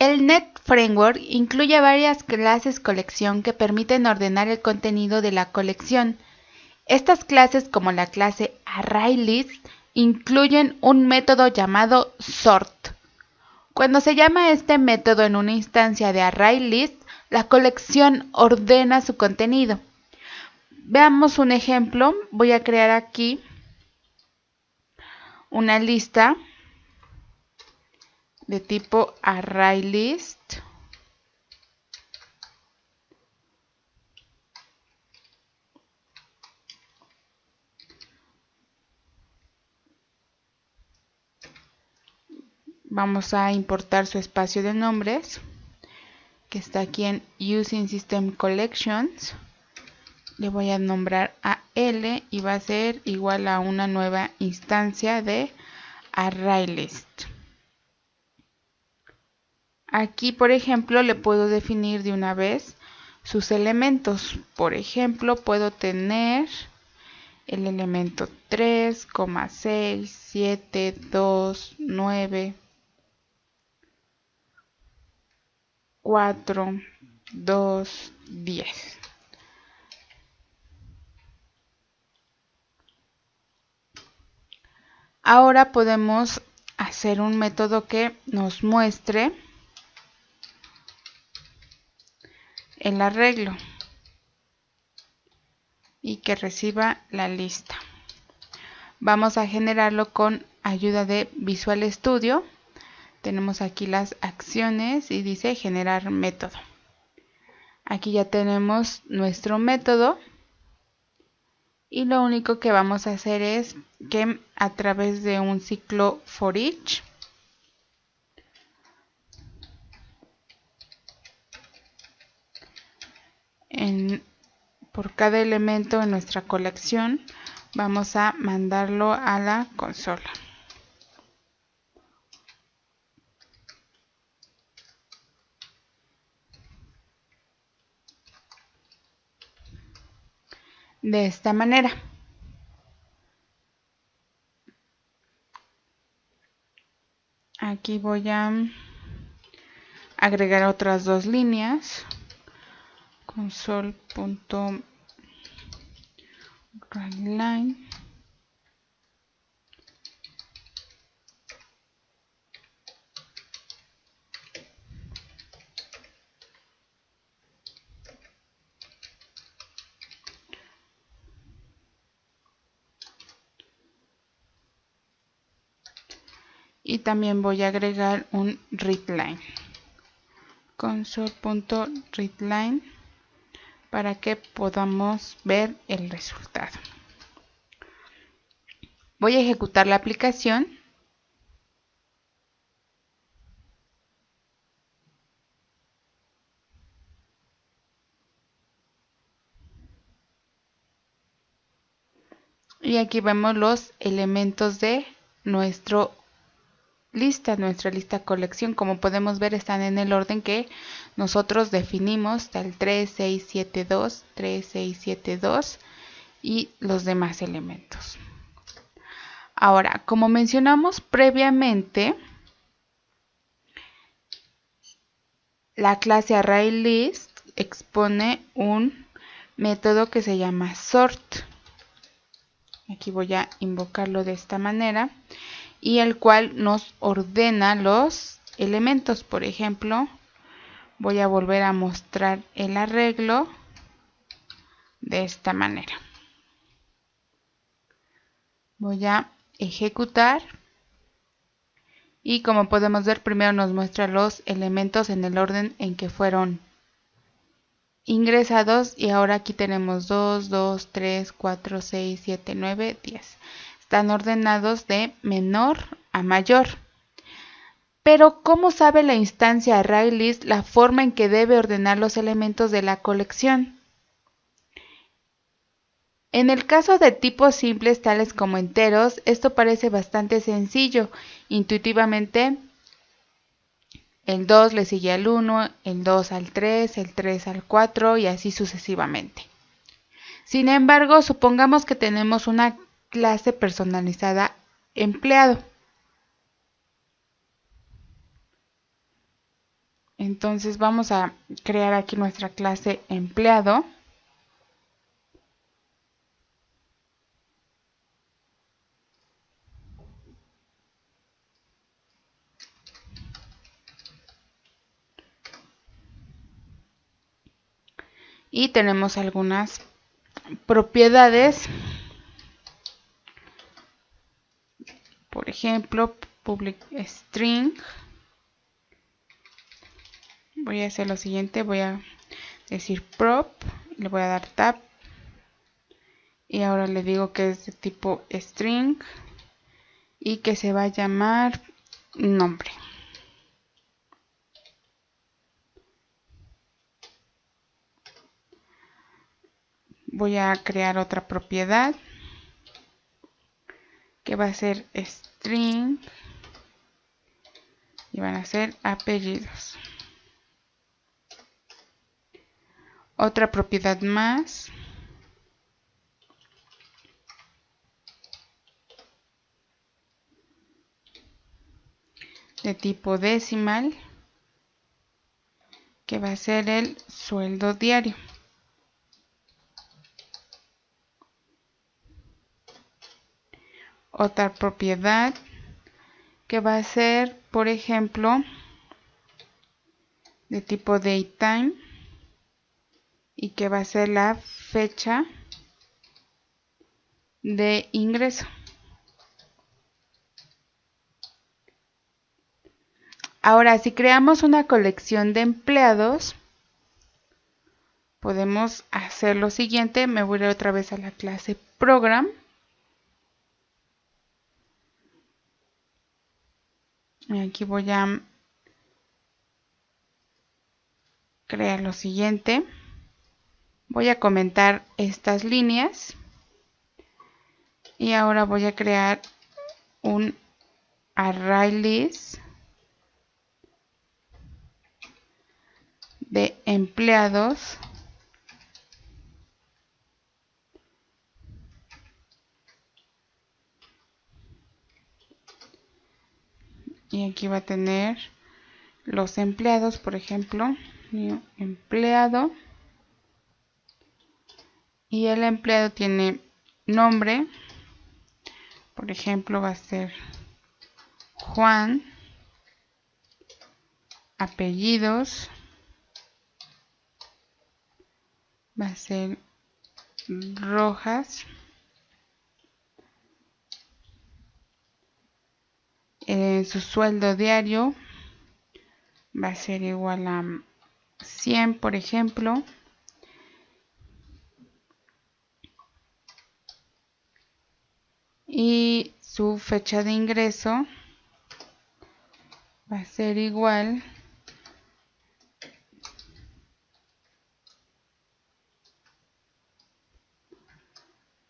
El Net Framework incluye varias clases colección que permiten ordenar el contenido de la colección. Estas clases, como la clase ArrayList, incluyen un método llamado sort. Cuando se llama este método en una instancia de ArrayList, la colección ordena su contenido. Veamos un ejemplo. Voy a crear aquí una lista de tipo ArrayList. Vamos a importar su espacio de nombres, que está aquí en Using System Collections. Le voy a nombrar a L y va a ser igual a una nueva instancia de ArrayList. Aquí, por ejemplo, le puedo definir de una vez sus elementos. Por ejemplo, puedo tener el elemento 3, 6, 7, 2, 9, 4, 2, 10. Ahora podemos hacer un método que nos muestre el arreglo y que reciba la lista. Vamos a generarlo con ayuda de Visual Studio. Tenemos aquí las acciones y dice generar método. Aquí ya tenemos nuestro método y lo único que vamos a hacer es que a través de un ciclo for each por cada elemento en nuestra colección vamos a mandarlo a la consola. De esta manera. Aquí voy a agregar otras dos líneas. Console.writeLine. Y también voy a agregar un readLine. Console.readLine para que podamos ver el resultado. Voy a ejecutar la aplicación. Y aquí vemos los elementos de nuestra lista colección. Como podemos ver, están en el orden que nosotros definimos, está el 3, 6, 7, 2, 3, 6, 7, 2 y los demás elementos. Ahora, como mencionamos previamente, la clase ArrayList expone un método que se llama sort. Aquí voy a invocarlo de esta manera y el cual nos ordena los elementos. Por ejemplo, voy a volver a mostrar el arreglo de esta manera. Voy a ejecutar y como podemos ver, primero nos muestra los elementos en el orden en que fueron ingresados y ahora aquí tenemos 2, 2, 3, 4, 6, 7, 9, 10. Están ordenados de menor a mayor. Pero ¿cómo sabe la instancia ArrayList la forma en que debe ordenar los elementos de la colección? En el caso de tipos simples tales como enteros, esto parece bastante sencillo. Intuitivamente, el 2 le sigue al 1, el 2 al 3, el 3 al 4 y así sucesivamente. Sin embargo, supongamos que tenemos una clase personalizada empleado. Entonces vamos a crear aquí nuestra clase empleado. Y tenemos algunas propiedades. Por ejemplo, public string. Voy a hacer lo siguiente, voy a decir prop, le voy a dar tab y ahora le digo que es de tipo string y que se va a llamar nombre. Voy a crear otra propiedad que va a ser string y van a ser apellidos. Otra propiedad más de tipo decimal que va a ser el sueldo diario. Otra propiedad que va a ser, por ejemplo, de tipo datetime y que va a ser la fecha de ingreso. Ahora, si creamos una colección de empleados, podemos hacer lo siguiente. Me voy a ir otra vez a la clase program. Y aquí voy a crear lo siguiente. Voy a comentar estas líneas. Y ahora voy a crear un ArrayList de empleados y aquí va a tener los empleados, por ejemplo, new empleado, y el empleado tiene nombre, por ejemplo va a ser Juan, apellidos, va a ser Rojas, su sueldo diario va a ser igual a 100, por ejemplo, y su fecha de ingreso va a ser igual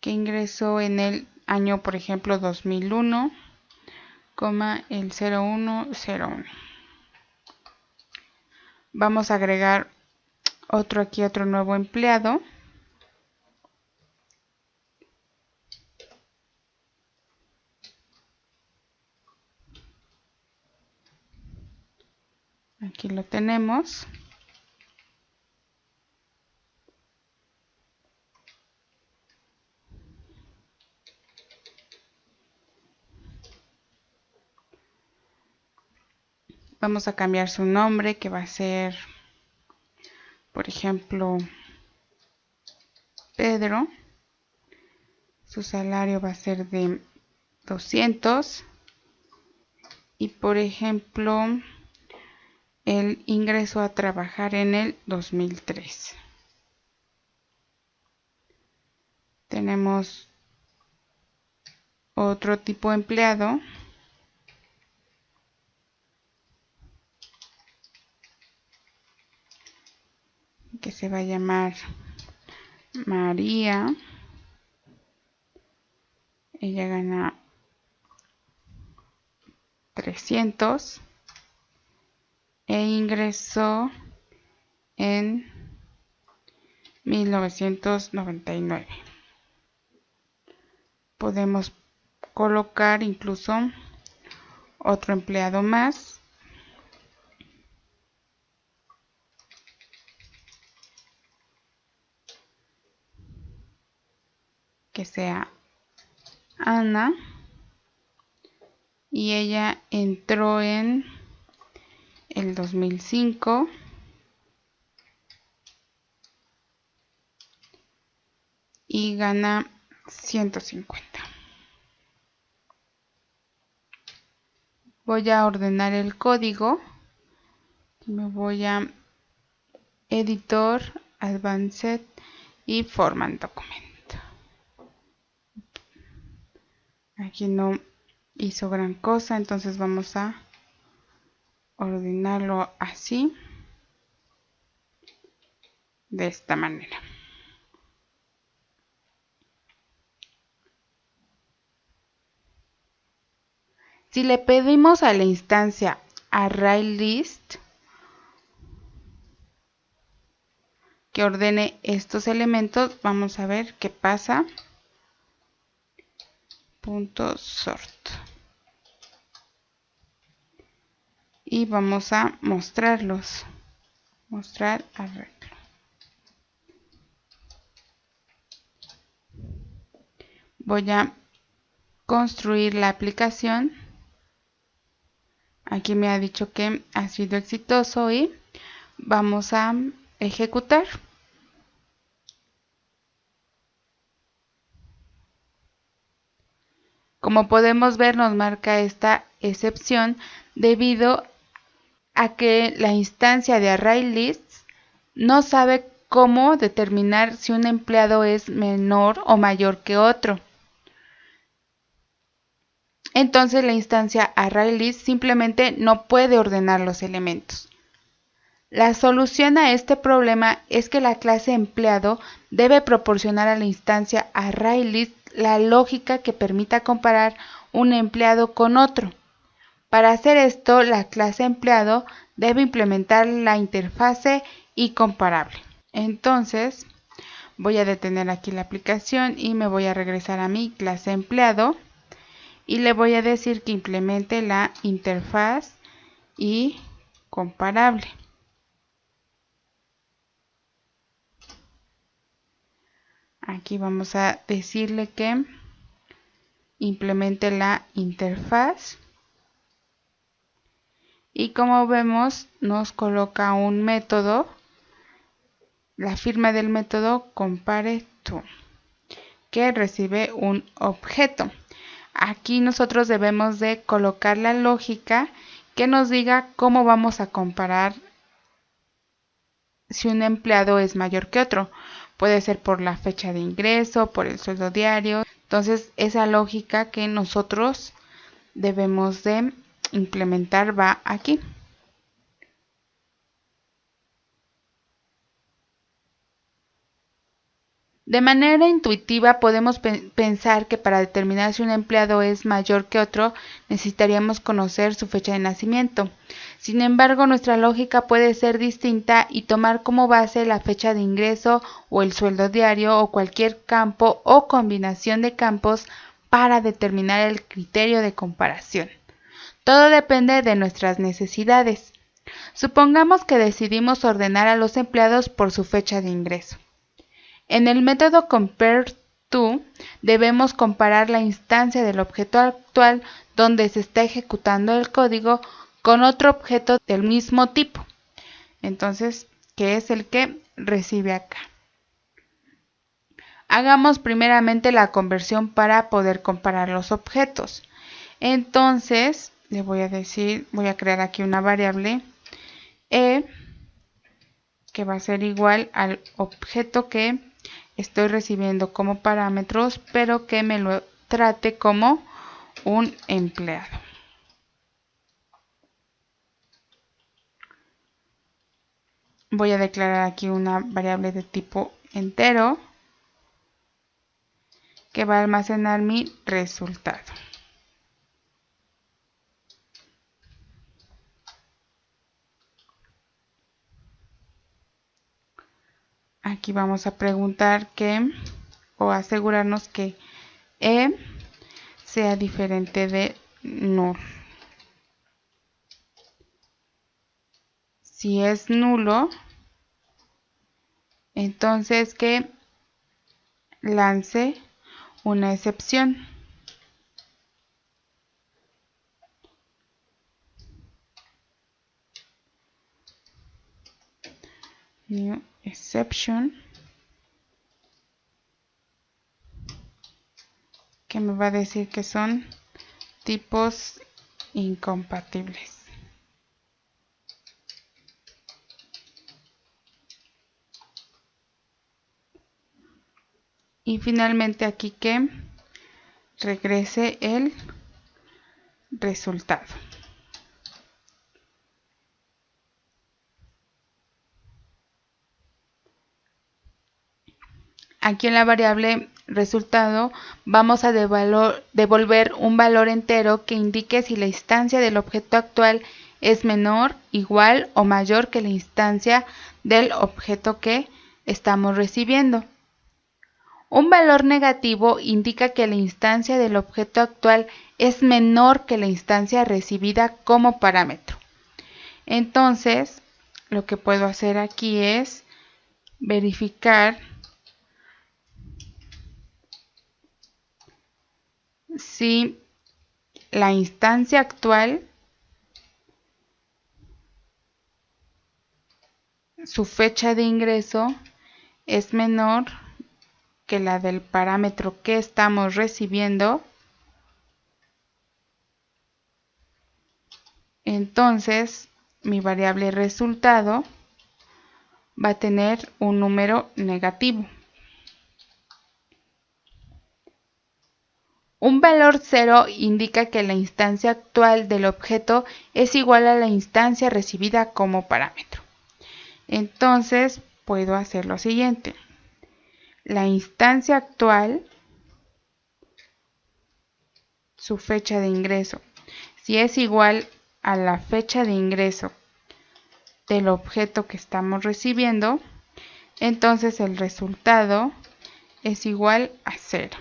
que ingresó en el año, por ejemplo, 2001, el 0101. Vamos a agregar otro nuevo empleado. Aquí lo tenemos. Vamos a cambiar su nombre, que va a ser, por ejemplo, Pedro. Su salario va a ser de 200. Y, por ejemplo, él ingresó a trabajar en el 2003. Tenemos otro tipo de empleado que se va a llamar María. Ella gana 300 e ingresó en 1999. Podemos colocar incluso otro empleado más que sea Ana, y ella entró en el 2005 y gana 150. Voy a ordenar el código. Me voy a Editor, Advanced y Format Document. Aquí no hizo gran cosa, entonces vamos a ordenarlo así, de esta manera. Si le pedimos a la instancia ArrayList que ordene estos elementos, vamos a ver qué pasa. .sort. Y vamos a mostrarlos. Mostrar arreglo. Voy a construir la aplicación. Aquí me ha dicho que ha sido exitoso y vamos a ejecutar. Como podemos ver, nos marca esta excepción debido a que la instancia de ArrayList no sabe cómo determinar si un empleado es menor o mayor que otro. Entonces la instancia ArrayList simplemente no puede ordenar los elementos. La solución a este problema es que la clase empleado debe proporcionar a la instancia ArrayList la lógica que permita comparar un empleado con otro. Para hacer esto, la clase empleado debe implementar la interfase y comparable. Entonces, voy a detener aquí la aplicación y me voy a regresar a mi clase empleado. Y le voy a decir que implemente la interfaz y comparable. Aquí vamos a decirle que implemente la interfaz. Y como vemos, nos coloca un método, la firma del método compareTo, que recibe un objeto. Aquí nosotros debemos de colocar la lógica que nos diga cómo vamos a comparar si un empleado es mayor que otro. Puede ser por la fecha de ingreso, por el sueldo diario. Entonces, esa lógica que nosotros debemos de implementar va aquí. De manera intuitiva podemos pensar que para determinar si un empleado es mayor que otro necesitaríamos conocer su fecha de nacimiento. Sin embargo, nuestra lógica puede ser distinta y tomar como base la fecha de ingreso o el sueldo diario o cualquier campo o combinación de campos para determinar el criterio de comparación. Todo depende de nuestras necesidades. Supongamos que decidimos ordenar a los empleados por su fecha de ingreso. En el método compareTo debemos comparar la instancia del objeto actual donde se está ejecutando el código con otro objeto del mismo tipo. Entonces, que es el que recibe acá. Hagamos primeramente la conversión para poder comparar los objetos. Entonces, le voy a decir, voy a crear aquí una variable e que va a ser igual al objeto que estoy recibiendo como parámetros, pero que me lo trate como un empleado. Voy a declarar aquí una variable de tipo entero que va a almacenar mi resultado. Aquí vamos a preguntar que o asegurarnos que e sea diferente de null. Si es nulo, entonces que lance una excepción. New exception, que me va a decir que son tipos incompatibles. Y finalmente aquí que regrese el resultado. Aquí en la variable resultado vamos a devolver un valor entero que indique si la instancia del objeto actual es menor, igual o mayor que la instancia del objeto que estamos recibiendo. Un valor negativo indica que la instancia del objeto actual es menor que la instancia recibida como parámetro. Entonces, lo que puedo hacer aquí es verificar si la instancia actual, su fecha de ingreso es menor que la del parámetro que estamos recibiendo. Entonces, mi variable resultado va a tener un número negativo. Un valor 0 indica que la instancia actual del objeto es igual a la instancia recibida como parámetro. Entonces, puedo hacer lo siguiente. La instancia actual, su fecha de ingreso, si es igual a la fecha de ingreso del objeto que estamos recibiendo, entonces el resultado es igual a 0.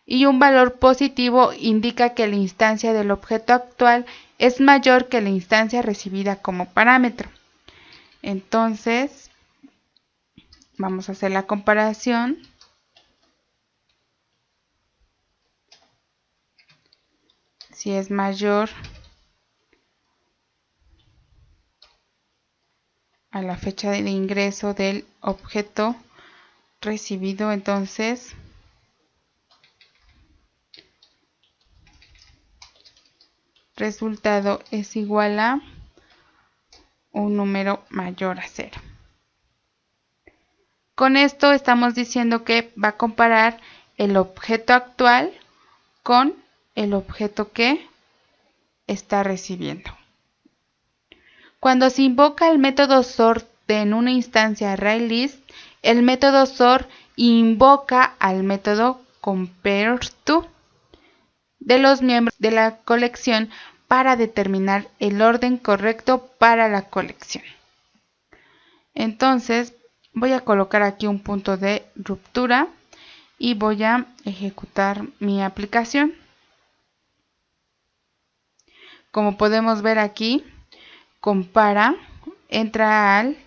Y un valor positivo indica que la instancia del objeto actual es mayor que la instancia recibida como parámetro. Entonces, vamos a hacer la comparación. Si es mayor a la fecha de ingreso del objeto recibido, entonces resultado es igual a un número mayor a 0. Con esto estamos diciendo que va a comparar el objeto actual con el objeto que está recibiendo. Cuando se invoca el método sort en una instancia ArrayList, el método sort invoca al método compareTo de los miembros de la colección para determinar el orden correcto para la colección. Entonces, voy a colocar aquí un punto de ruptura y voy a ejecutar mi aplicación. Como podemos ver aquí, compara, entra al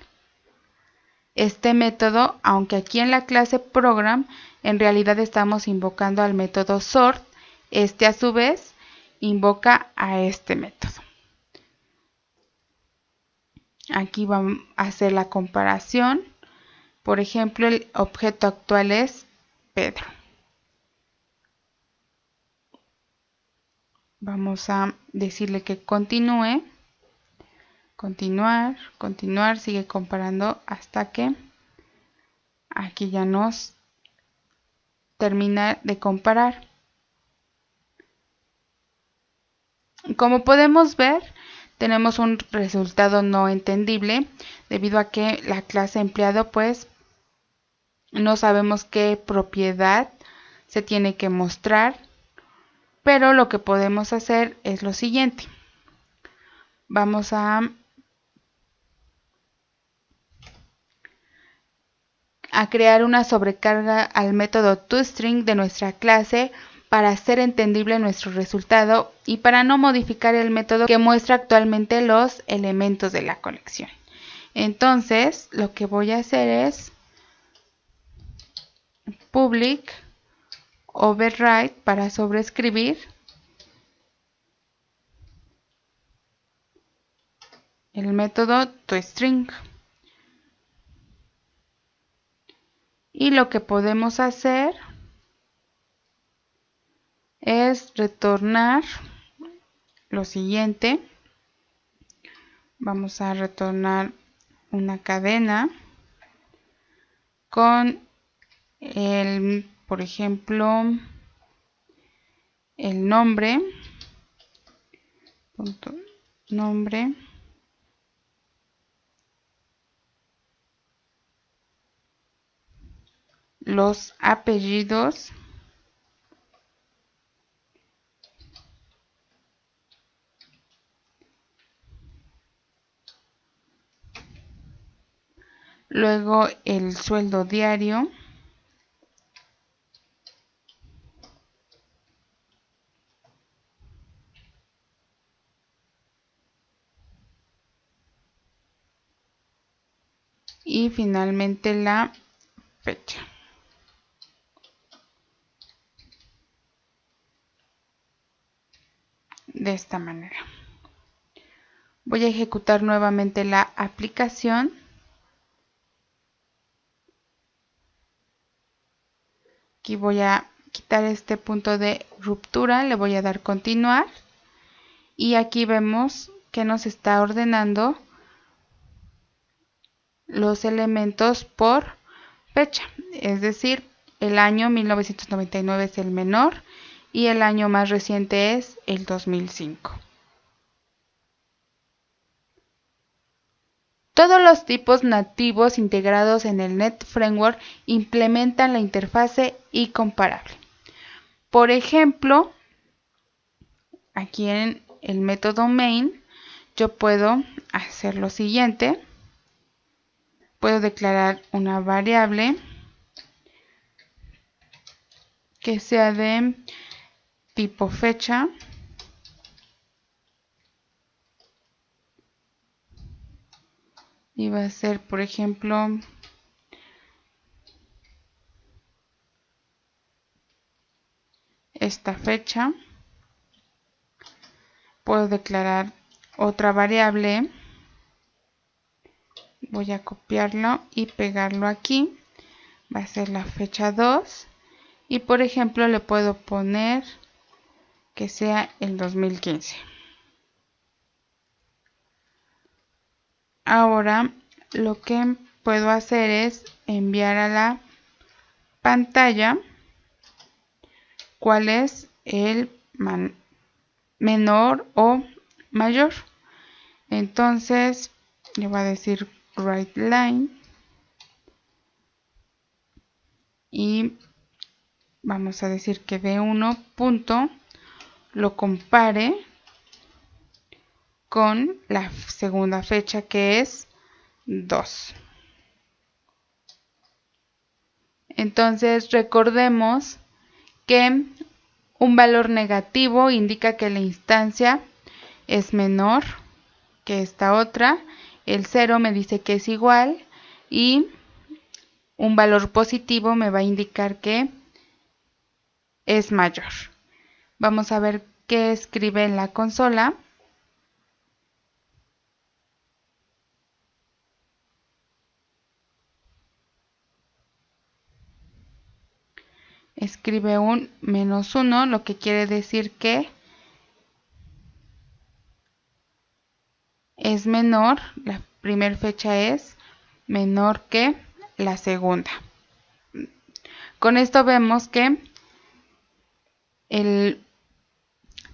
este método, aunque aquí en la clase program en realidad estamos invocando al método sort. Este a su vez invoca a este método. Aquí vamos a hacer la comparación. Por ejemplo, el objeto actual es Pedro. Vamos a decirle que continúe. Continuar, continuar, sigue comparando hasta que aquí ya nos termina de comparar. Como podemos ver, tenemos un resultado no entendible debido a que la clase empleado pues no sabemos qué propiedad se tiene que mostrar, pero lo que podemos hacer es lo siguiente. Vamos a crear una sobrecarga al método toString de nuestra clase para hacer entendible nuestro resultado y para no modificar el método que muestra actualmente los elementos de la colección. Entonces, lo que voy a hacer es public override para sobreescribir el método toString. Y lo que podemos hacer es retornar lo siguiente. Vamos a retornar una cadena con por ejemplo, el nombre, punto nombre, los apellidos, luego el sueldo diario, y finalmente la fecha. De esta manera. Voy a ejecutar nuevamente la aplicación. Aquí voy a quitar este punto de ruptura, le voy a dar continuar y aquí vemos que nos está ordenando los elementos por fecha, es decir, el año 1999 es el menor y el año más reciente es el 2005. Todos los tipos nativos integrados en el Net Framework implementan la interfase y comparable. Por ejemplo, aquí en el método main, yo puedo hacer lo siguiente. Puedo declarar una variable que sea de tipo fecha. Y va a ser, por ejemplo, esta fecha. Puedo declarar otra variable. Voy a copiarlo y pegarlo aquí. Va a ser la fecha 2. Y por ejemplo le puedo poner que sea el 2015. Ahora lo que puedo hacer es enviar a la pantalla cuál es el menor o mayor. Entonces le voy a decir writeLine y vamos a decir que D1 punto lo compare con la segunda fecha que es 2. Entonces recordemos que un valor negativo indica que la instancia es menor que esta otra, el 0 me dice que es igual y un valor positivo me va a indicar que es mayor. Vamos a ver qué escribe en la consola. Escribe un -1, lo que quiere decir que es menor, la primera fecha es menor que la segunda. Con esto vemos que el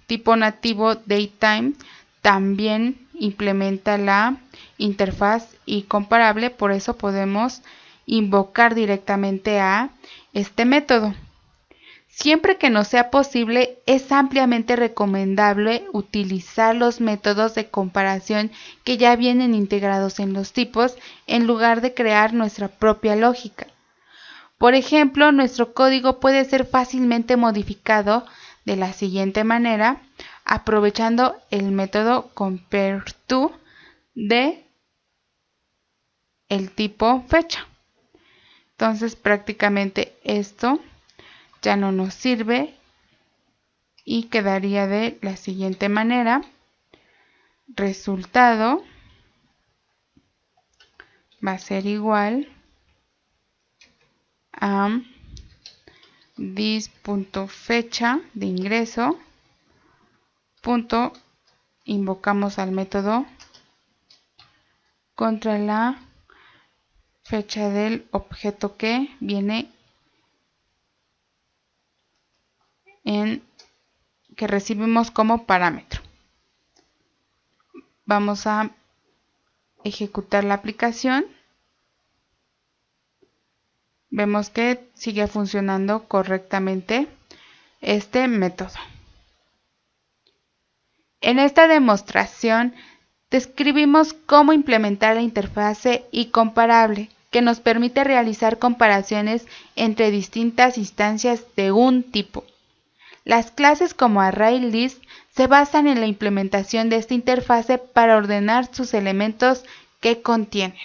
tipo nativo DateTime también implementa la interfaz y comparable, por eso podemos invocar directamente a este método. Siempre que no sea posible, es ampliamente recomendable utilizar los métodos de comparación que ya vienen integrados en los tipos en lugar de crear nuestra propia lógica. Por ejemplo, nuestro código puede ser fácilmente modificado de la siguiente manera, aprovechando el método compareTo de el tipo fecha. Entonces prácticamente esto ya no nos sirve y quedaría de la siguiente manera. Resultado va a ser igual a dis.fecha de ingreso, punto, invocamos al método contra la fecha del objeto que viene que recibimos como parámetro. Vamos a ejecutar la aplicación. Vemos que sigue funcionando correctamente este método. En esta demostración describimos cómo implementar la interfase icomparable, que nos permite realizar comparaciones entre distintas instancias de un tipo. Las clases como ArrayList se basan en la implementación de esta interfase para ordenar sus elementos que contienen.